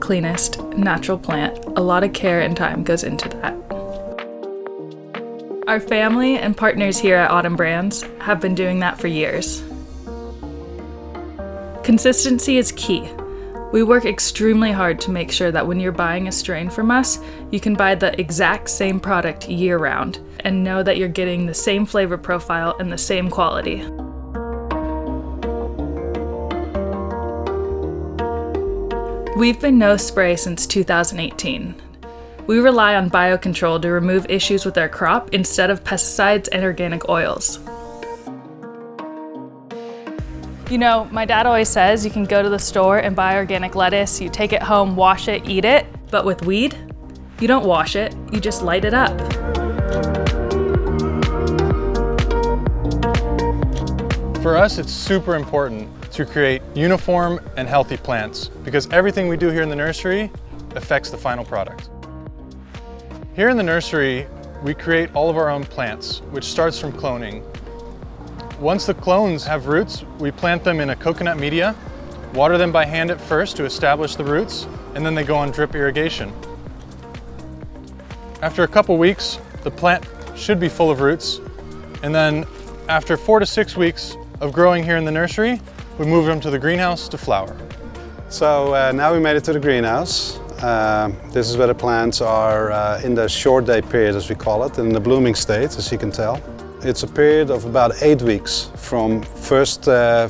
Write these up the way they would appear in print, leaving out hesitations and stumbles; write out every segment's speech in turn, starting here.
cleanest, natural plant, a lot of care and time goes into that. Our family and partners here at Autumn Brands have been doing that for years. Consistency is key. We work extremely hard to make sure that when you're buying a strain from us, you can buy the exact same product year-round and know that you're getting the same flavor profile and the same quality. We've been no spray since 2018. We rely on biocontrol to remove issues with our crop instead of pesticides and organic oils. You know, my dad always says you can go to the store and buy organic lettuce, you take it home, wash it, eat it, but with weed, you don't wash it, you just light it up. For us, it's super important to create uniform and healthy plants because everything we do here in the nursery affects the final product. Here in the nursery, we create all of our own plants, which starts from cloning. Once the clones have roots, we plant them in a coconut media, water them by hand at first to establish the roots, and then they go on drip irrigation. After a couple weeks, the plant should be full of roots, and then after 4 to 6 weeks of growing here in the nursery, we move them to the greenhouse to flower. So now we made it to the greenhouse. This is where the plants are in the short day period, as we call it, in the blooming state, as you can tell. It's a period of about 8 weeks from first to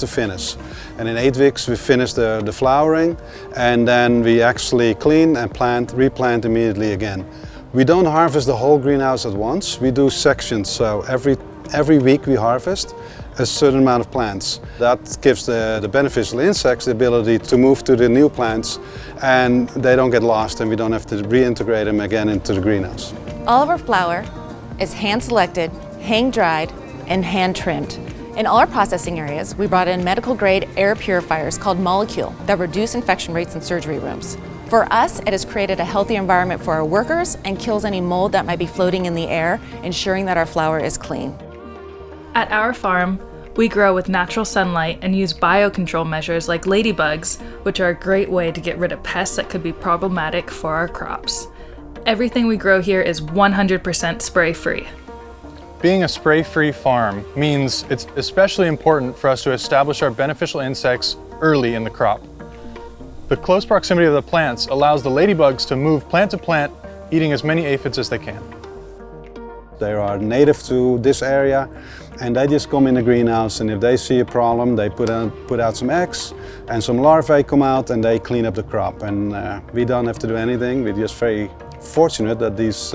finish. And in 8 weeks we finish the flowering, and then we actually clean and replant immediately again. We don't harvest the whole greenhouse at once. We do sections, so every week we harvest a certain amount of plants. That gives the beneficial insects the ability to move to the new plants, and they don't get lost and we don't have to reintegrate them again into the greenhouse. All of our flower is hand-selected, hang-dried, and hand-trimmed. In all our processing areas, we brought in medical-grade air purifiers called Molecule that reduce infection rates in surgery rooms. For us, it has created a healthy environment for our workers and kills any mold that might be floating in the air, ensuring that our flower is clean. At our farm, we grow with natural sunlight and use biocontrol measures like ladybugs, which are a great way to get rid of pests that could be problematic for our crops. Everything we grow here is 100% spray-free. Being a spray-free farm means it's especially important for us to establish our beneficial insects early in the crop. The close proximity of the plants allows the ladybugs to move plant to plant, eating as many aphids as they can. They are native to this area, and they just come in the greenhouse, and if they see a problem, they put out some eggs, and some larvae come out and they clean up the crop. And we don't have to do anything. We're just very fortunate that these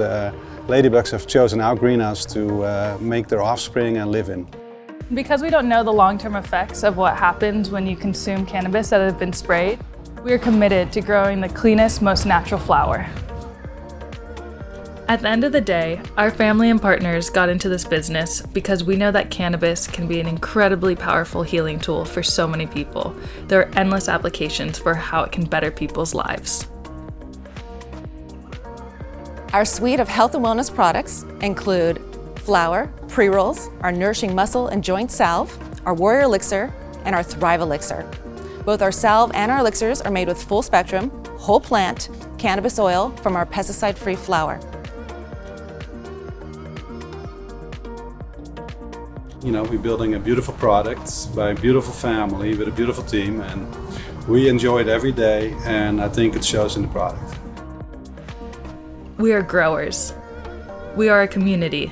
ladybugs have chosen our greenhouse to make their offspring and live in. Because we don't know the long-term effects of what happens when you consume cannabis that has been sprayed, we are committed to growing the cleanest, most natural flower. At the end of the day, our family and partners got into this business because we know that cannabis can be an incredibly powerful healing tool for so many people. There are endless applications for how it can better people's lives. Our suite of health and wellness products include flower, pre-rolls, our nourishing muscle and joint salve, our warrior elixir, and our thrive elixir. Both our salve and our elixirs are made with full spectrum, whole plant, cannabis oil from our pesticide-free flower. You know, we're building a beautiful product by a beautiful family with a beautiful team, and we enjoy it every day, and I think it shows in the product. We are growers. We are a community.